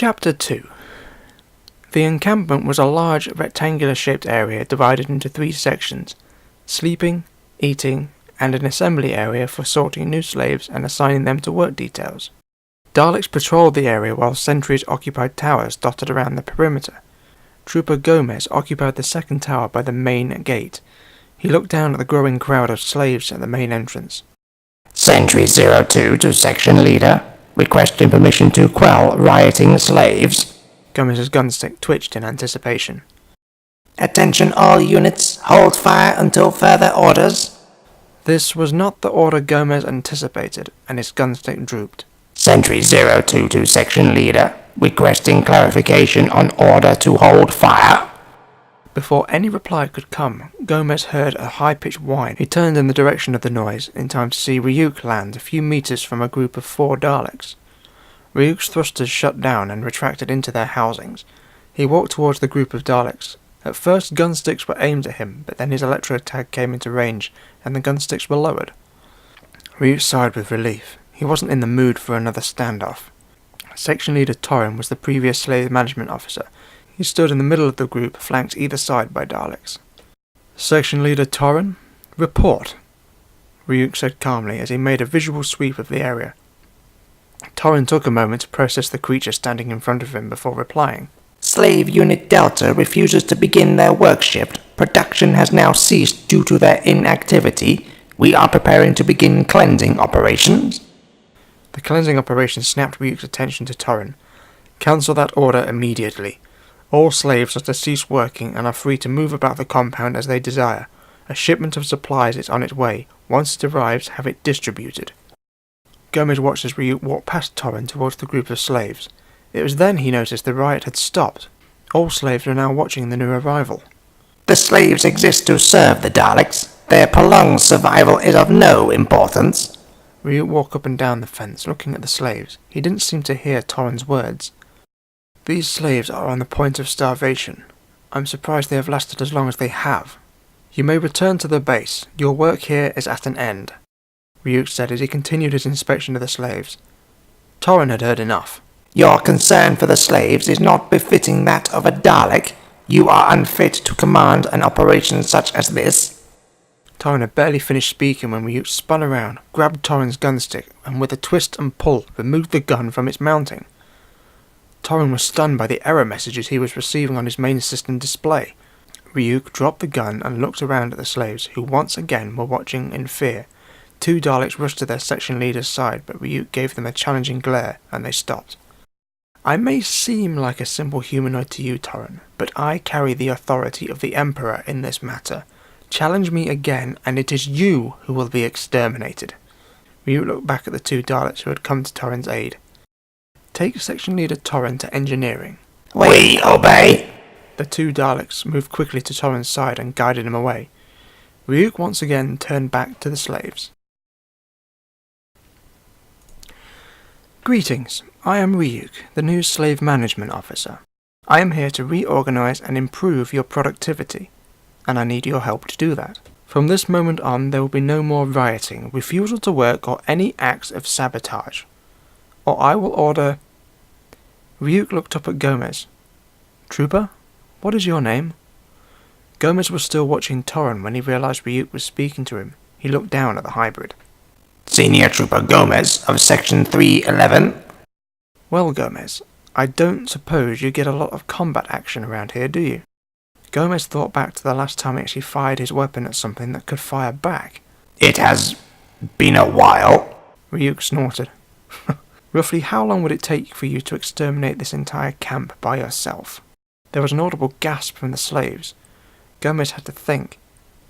Chapter 2. The encampment was a large, rectangular-shaped area divided into 3 sections: sleeping, eating, and an assembly area for sorting new slaves and assigning them to work details. Daleks patrolled the area while sentries occupied towers dotted around the perimeter. Trooper Gomez occupied the second tower by the main gate. He looked down at the growing crowd of slaves at the main entrance. Sentry 02 to Section Leader, requesting permission to quell rioting slaves. Gomez's gunstick twitched in anticipation. Attention all units, hold fire until further orders. This was not the order Gomez anticipated, and his gunstick drooped. Sentry 02 to Section Leader, requesting clarification on order to hold fire. Before any reply could come, Gomez heard a high-pitched whine. He turned in the direction of the noise, in time to see Ryuk land a few meters from a group of 4 Daleks. Ryuk's thrusters shut down and retracted into their housings. He walked towards the group of Daleks. At first gunsticks were aimed at him, but then his electro-tag came into range, and the gunsticks were lowered. Ryuk sighed with relief. He wasn't in the mood for another standoff. Section Leader Torrin was the previous slave management officer. He stood in the middle of the group, flanked either side by Daleks. Section Leader Torrin, report, Ryuk said calmly as he made a visual sweep of the area. Torrin took a moment to process the creature standing in front of him before replying. Slave Unit Delta refuses to begin their work shift. Production has now ceased due to their inactivity. We are preparing to begin cleansing operations. The cleansing operation snapped Ryuk's attention to Torrin. Cancel that order immediately. All slaves are to cease working and are free to move about the compound as they desire. A shipment of supplies is on its way. Once it arrives, have it distributed. Gomez watched as Ryuk walked past Torrin towards the group of slaves. It was then he noticed the riot had stopped. All slaves were now watching the new arrival. The slaves exist to serve the Daleks. Their prolonged survival is of no importance. Ryuk walked up and down the fence, looking at the slaves. He didn't seem to hear Torrin's words. These slaves are on the point of starvation. I'm surprised they have lasted as long as they have. You may return to the base. Your work here is at an end, Ryuk said as he continued his inspection of the slaves. Torrin had heard enough. Your concern for the slaves is not befitting that of a Dalek. You are unfit to command an operation such as this. Torrin had barely finished speaking when Ryuk spun around, grabbed Torrin's gunstick, and with a twist and pull, removed the gun from its mounting. Torrin was stunned by the error messages he was receiving on his main system display. Ryuk dropped the gun and looked around at the slaves, who once again were watching in fear. 2 Daleks rushed to their section leader's side, but Ryuk gave them a challenging glare, and they stopped. I may seem like a simple humanoid to you, Torrin, but I carry the authority of the Emperor in this matter. Challenge me again, and it is you who will be exterminated. Ryuk looked back at the 2 Daleks who had come to Torrin's aid. Take Section Leader Torrin to engineering. We obey. The 2 Daleks moved quickly to Torrin's side and guided him away. Ryuk once again turned back to the slaves. Greetings, I am Ryuk, the new slave management officer. I am here to reorganize and improve your productivity, and I need your help to do that. From this moment on, there will be no more rioting, refusal to work, or any acts of sabotage. Or I will order... Ryuk looked up at Gomez. Trooper, what is your name? Gomez was still watching Torrin when he realized Ryuk was speaking to him. He looked down at the hybrid. Senior Trooper Gomez of Section 311. Well, Gomez, I don't suppose you get a lot of combat action around here, do you? Gomez thought back to the last time he actually fired his weapon at something that could fire back. It has been a while. Ryuk snorted. Roughly how long would it take for you to exterminate this entire camp by yourself? There was an audible gasp from the slaves. Gomez had to think.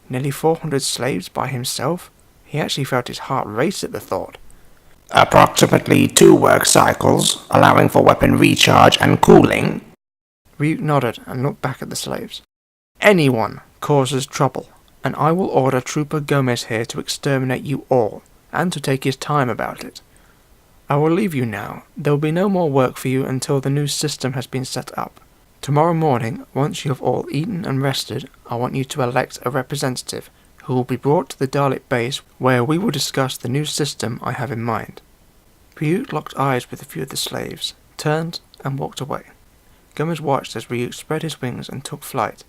Nearly 400 slaves by himself? He actually felt his heart race at the thought. Approximately 2 work cycles, allowing for weapon recharge and cooling. Ryuk nodded and looked back at the slaves. Anyone causes trouble, and I will order Trooper Gomez here to exterminate you all, and to take his time about it. I will leave you now. There will be no more work for you until the new system has been set up. Tomorrow morning, once you have all eaten and rested, I want you to elect a representative who will be brought to the Dalek base where we will discuss the new system I have in mind. Ryuk locked eyes with a few of the slaves. turned and walked away. Gomez watched as Ryuk spread his wings and took flight.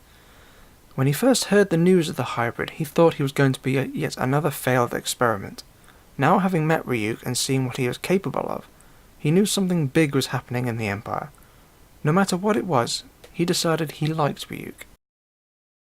When he first heard the news of the hybrid, he thought he was going to be yet another failed experiment. Now, having met Ryuk and seen what he was capable of, he knew something big was happening in the Empire. No matter what it was, he decided he liked Ryuk.